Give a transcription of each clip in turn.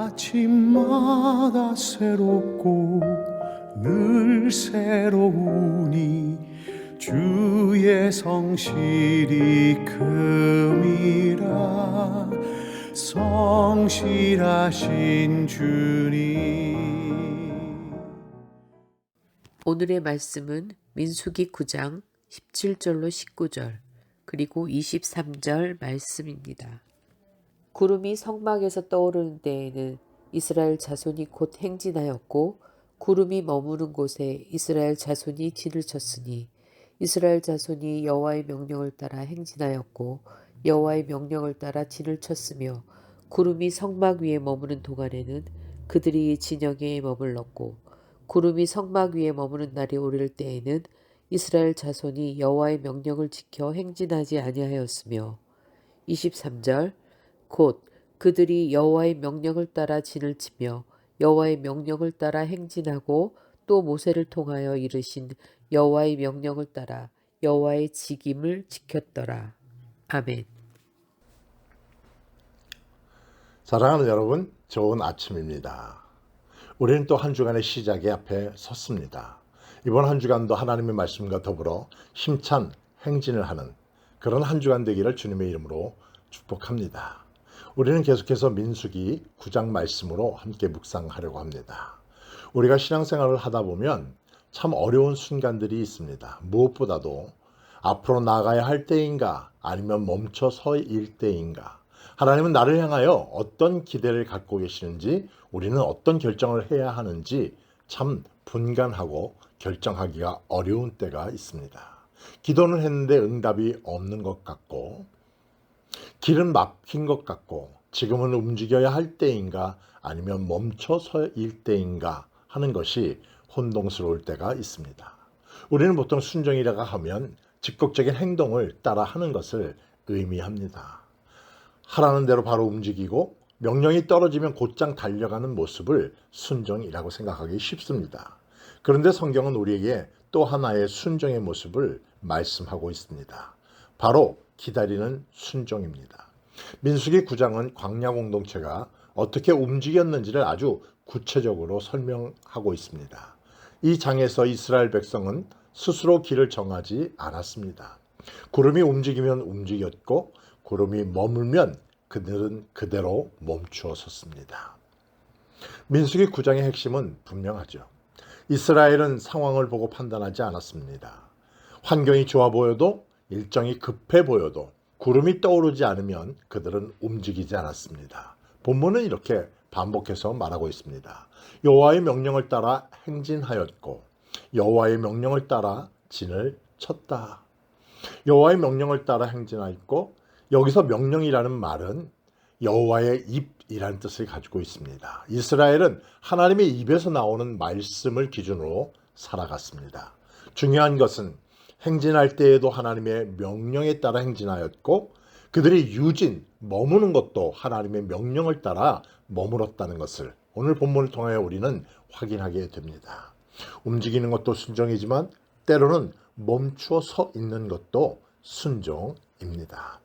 아침마다 새롭고 늘 새로우니 주의 성실이 큼이라. 성실하신 주님. 오늘의 말씀은 민수기 9장 17절로 19절 그리고 23절 말씀입니다. 구름이 성막에서 떠오르는 때에는 이스라엘 자손이 곧 행진하였고 구름이 머무는 곳에 이스라엘 자손이 진을 쳤으니 이스라엘 자손이 여호와의 명령을 따라 행진하였고 여호와의 명령을 따라 진을 쳤으며 구름이 성막 위에 머무는 동안에는 그들이 진영에 머물렀고 구름이 성막 위에 머무는 날이 오를 때에는 이스라엘 자손이 여호와의 명령을 지켜 행진하지 아니하였으며 23절 곧 그들이 여호와의 명령을 따라 진을 치며 여호와의 명령을 따라 행진하고 또 모세를 통하여 이르신 여호와의 명령을 따라 여호와의 직임을 지켰더라. 아멘. 사랑하는 여러분, 좋은 아침입니다. 우리는 또 한 주간의 시작에 앞에 섰습니다. 이번 한 주간도 하나님의 말씀과 더불어 힘찬 행진을 하는 그런 한 주간 되기를 주님의 이름으로 축복합니다. 우리는 계속해서 민수기 9장 말씀으로 함께 묵상하려고 합니다. 우리가 신앙생활을 하다 보면 참 어려운 순간들이 있습니다. 무엇보다도 앞으로 나가야 할 때인가 아니면 멈춰 서일 때인가, 하나님은 나를 향하여 어떤 기대를 갖고 계시는지, 우리는 어떤 결정을 해야 하는지 참 분간하고 결정하기가 어려운 때가 있습니다. 기도는 했는데 응답이 없는 것 같고, 길은 막힌 것 같고, 지금은 움직여야 할 때인가 아니면 멈춰 서일 때인가 하는 것이 혼동스러울 때가 있습니다. 우리는 보통 순종이라고 하면 즉각적인 행동을 따라 하는 것을 의미합니다. 하라는 대로 바로 움직이고 명령이 떨어지면 곧장 달려가는 모습을 순종이라고 생각하기 쉽습니다. 그런데 성경은 우리에게 또 하나의 순종의 모습을 말씀하고 있습니다. 바로 기다리는 순종입니다. 민수기 9장은 광야 공동체가 어떻게 움직였는지를 아주 구체적으로 설명하고 있습니다. 이 장에서 이스라엘 백성은 스스로 길을 정하지 않았습니다. 구름이 움직이면 움직였고 구름이 머물면 그들은 그대로 멈추어 섰습니다. 민수기 9장의 핵심은 분명하죠. 이스라엘은 상황을 보고 판단하지 않았습니다. 환경이 좋아 보여도, 일정이 급해 보여도 구름이 떠오르지 않으면 그들은 움직이지 않았습니다. 본문은 이렇게 반복해서 말하고 있습니다. 여호와의 명령을 따라 행진하였고 여호와의 명령을 따라 진을 쳤다. 여호와의 명령을 따라 행진하였고, 여기서 명령이라는 말은 여호와의 입이라는 뜻을 가지고 있습니다. 이스라엘은 하나님의 입에서 나오는 말씀을 기준으로 살아갔습니다. 중요한 것은 행진할 때에도 하나님의 명령에 따라 행진하였고, 그들이 유진, 머무는 것도 하나님의 명령을 따라 머물었다는 것을 오늘 본문을 통하여 우리는 확인하게 됩니다. 움직이는 것도 순종이지만 때로는 멈추어 서 있는 것도 순종입니다.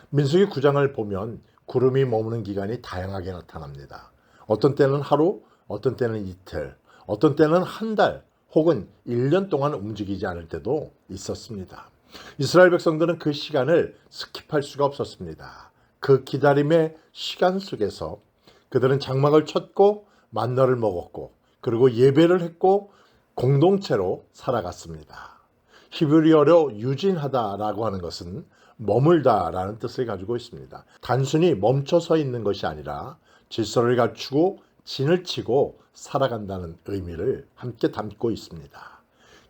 민수기 9장을 보면 구름이 머무는 기간이 다양하게 나타납니다. 어떤 때는 하루, 어떤 때는 이틀, 어떤 때는 한 달 혹은 1년 동안 움직이지 않을 때도 있었습니다. 이스라엘 백성들은 그 시간을 스킵할 수가 없었습니다. 그 기다림의 시간 속에서 그들은 장막을 쳤고 만나를 먹었고 그리고 예배를 했고 공동체로 살아갔습니다. 히브리어로 유진하다라고 하는 것은 머물다라는 뜻을 가지고 있습니다. 단순히 멈춰 서 있는 것이 아니라 질서를 갖추고 진을 치고 살아간다는 의미를 함께 담고 있습니다.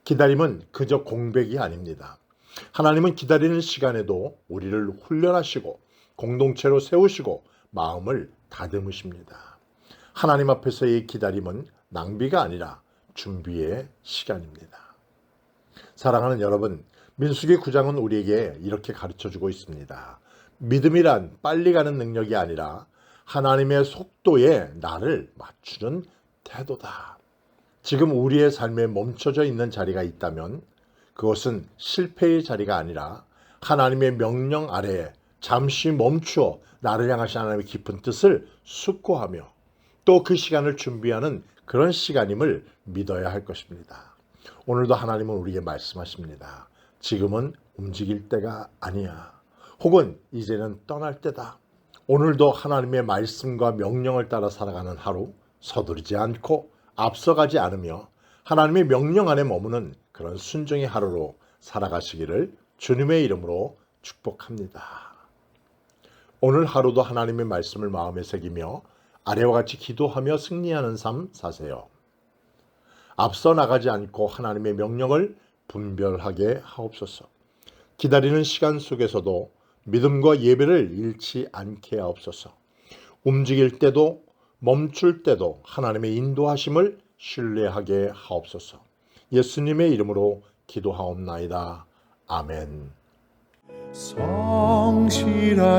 기다림은 그저 공백이 아닙니다. 하나님은 기다리는 시간에도 우리를 훈련하시고 공동체로 세우시고 마음을 다듬으십니다. 하나님 앞에서의 기다림은 낭비가 아니라 준비의 시간입니다. 사랑하는 여러분, 민수기 9장은 우리에게 이렇게 가르쳐주고 있습니다. 믿음이란 빨리 가는 능력이 아니라 하나님의 속도에 나를 맞추는 태도다. 지금 우리의 삶에 멈춰져 있는 자리가 있다면 그것은 실패의 자리가 아니라 하나님의 명령 아래에 잠시 멈추어 나를 향하신 하나님의 깊은 뜻을 숙고하며 또 그 시간을 준비하는 그런 시간임을 믿어야 할 것입니다. 오늘도 하나님은 우리에게 말씀하십니다. 지금은 움직일 때가 아니야. 혹은 이제는 떠날 때다. 오늘도 하나님의 말씀과 명령을 따라 살아가는 하루, 서두르지 않고 앞서가지 않으며 하나님의 명령 안에 머무는 그런 순종의 하루로 살아가시기를 주님의 이름으로 축복합니다. 오늘 하루도 하나님의 말씀을 마음에 새기며 아래와 같이 기도하며 승리하는 삶 사세요. 앞서 나가지 않고 하나님의 명령을 분별하게 하옵소서. 기다리는 시간 속에서도 믿음과 예배를 잃지 않게 하옵소서. 움직일 때도 멈출 때도 하나님의 인도하심을 신뢰하게 하옵소서. 예수님의 이름으로 기도하옵나이다. 아멘. 성실하신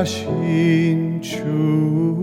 주